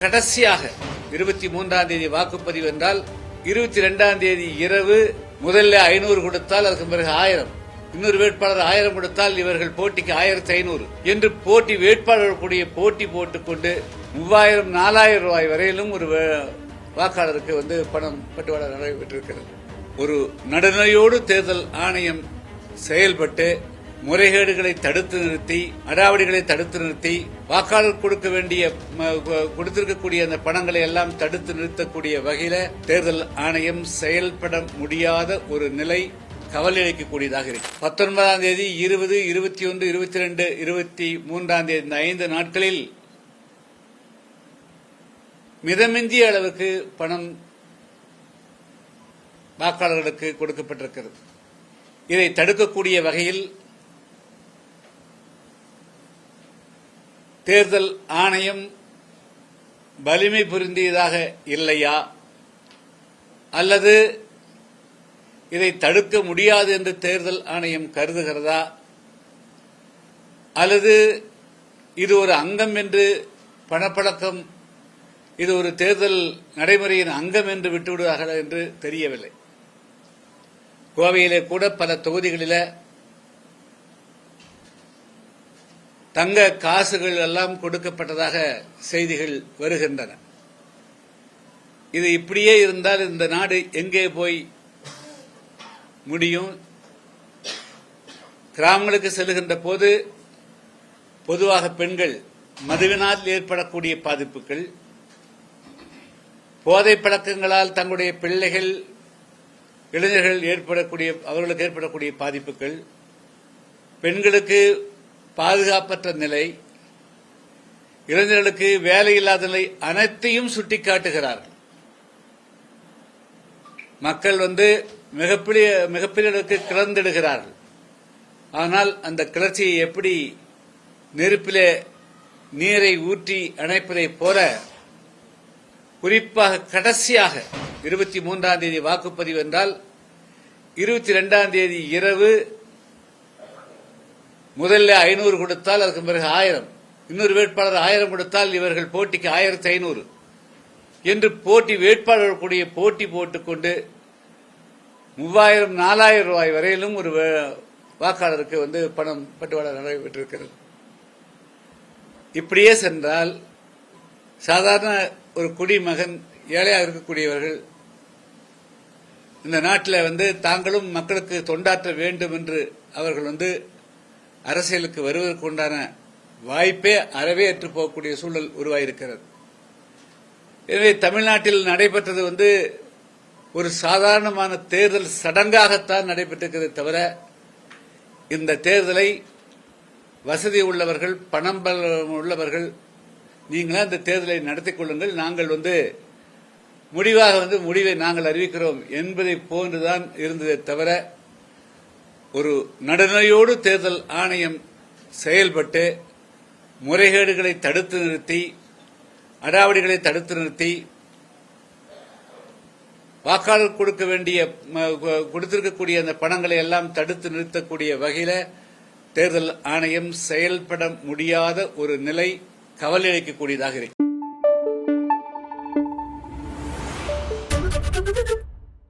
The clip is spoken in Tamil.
கடைசியாக 23ஆம் தேதி வாக்குப்பதிவு என்றால் 22ஆம் தேதி இரவு முதல்ல 500 கொடுத்தால் அதுக்கு பிறகு 1000, இன்னொரு வேட்பாளர் 1000 கொடுத்தால் இவர்கள் போட்டிக்கு 1500 என்று போட்டி வேட்பாளர்கள் கூடிய போட்டி போட்டுக்கொண்டு 3000 4000 ரூபாய் வரையிலும் ஒரு வாக்காளருக்கு பணம் பட்டுவாடா நடைபெற்றிருக்கிறது. ஒரு நடுநிலையோடு தேர்தல் ஆணையம் செயல்பட்டு முறைகேடுகளை தடுத்து நிறுத்தி, அடாவடிகளை தடுத்து நிறுத்தி, வாக்காளர் கொடுத்திருக்கக்கூடிய அந்த பணங்களை எல்லாம் தடுத்து நிறுத்தக்கூடிய வகையில தேர்தல் ஆணையம் செயல்பட முடியாத ஒரு நிலை கவலை அளிக்கக்கூடியதாக இருக்கு. 19ஆம் தேதி 20, 21, 22, 23ஆம் தேதி இந்த 5 நாட்களில் மிதமிஞ்சிய அளவுக்கு பணம் வாக்காளர்களுக்கு கொடுக்கப்பட்டிருக்கிறது. இதை தடுக்கக்கூடிய வகையில் தேர்தல் ஆணையம் வலிமை பொருந்தியதாக இல்லையா, அல்லது இதை தடுக்க முடியாது என்று தேர்தல் ஆணையம் கருதுகிறதா, அல்லது இது ஒரு அங்கம் என்று பணப்பழக்கம், இது ஒரு தேர்தல் நடைமுறையின் அங்கம் என்று விட்டுவிடுவார்கள் என்று தெரியவில்லை. கோவையிலே கூட பல தொகுதிகளில் தங்க காசுகள் எல்லாம் கொடுக்கப்பட்டதாக செய்திகள் வருகின்றன. இது இப்படியே இருந்தால் இந்த நாடு எங்கே போய் முடியும்? கிராமங்களுக்கு செல்லுகின்ற போது பொதுவாக பெண்கள் மதுவினால் ஏற்படக்கூடிய பாதிப்புகள், போதை பழக்கங்களால் தங்களுடைய பிள்ளைகள் இளைஞர்கள் அவர்களுக்கு ஏற்படக்கூடிய பாதிப்புகள், பெண்களுக்கு பாதுகாப்பற்ற நிலை, இளைஞர்களுக்கு வேலையில்லாத நிலை அனைத்தையும் சுட்டிக்காட்டுகிறார்கள். மக்கள் மிகப்பெரிய அளவுக்கு கிளர்ந்திடுகிறார்கள். ஆனால் அந்த கிளர்ச்சியை எப்படி நெருப்பிலே நீரை ஊற்றி அணைப்பதைப் போல, குறிப்பாக கடைசியாக 23ஆம் தேதி வாக்குப்பதிவு என்றால் 22ஆம் தேதி இரவு முதல்ல 500 கொடுத்தால் அதுக்கு பிறகு 1000, இன்னொரு வேட்பாளர் 1000 கொடுத்தால் இவர்கள் போட்டிக்கு 1500 என்று போட்டி வேட்பாளர்கள் கூடிய போட்டி போட்டுக்கொண்டு 3000 4000 ரூபாய் வரையிலும் ஒரு வாக்காளருக்கு பணம் பட்டுவாடா நடைபெற்றிருக்கிறது. இப்படியே சென்றால் சாதாரண ஒரு குடிமகன், ஏழையாக இருக்கக்கூடியவர்கள் இந்த நாட்டில் தாங்களும் மக்களுக்கு தொண்டாற்ற வேண்டும் என்று அவர்கள் அரசியலுக்கு வருவதற்கு உண்டான வாய்ப்பே அறவே அற்று போகக்கூடிய சூழல் உருவாயிருக்கிறது. எனவே தமிழ்நாட்டில் நடைபெற்றது ஒரு சாதாரணமான தேர்தல் சடங்காகத்தான் நடைபெற்றிருக்கிறதே தவிர, இந்த தேர்தலை வசதி உள்ளவர்கள், பணம் உள்ளவர்கள், நீங்களா இந்த தேர்தலை நடத்திக் கொள்ளுங்கள், நாங்கள் முடிவை நாங்கள் அறிவிக்கிறோம் என்பதை போன்றுதான் இருந்ததே தவிர, ஒரு நடுநிலையோடு தேர்தல் ஆணையம் செயல்பட்டு முறைகேடுகளை தடுத்து நிறுத்தி, அடாவடிகளை தடுத்து நிறுத்தி, வாக்காளர் கொடுத்திருக்கக்கூடிய அந்த பணங்களை எல்லாம் தடுத்து நிறுத்தக்கூடிய வகையில தேர்தல் ஆணையம் செயல்பட முடியாத ஒரு நிலை கவலை அளிக்கக்கூடியதாக இருக்கு.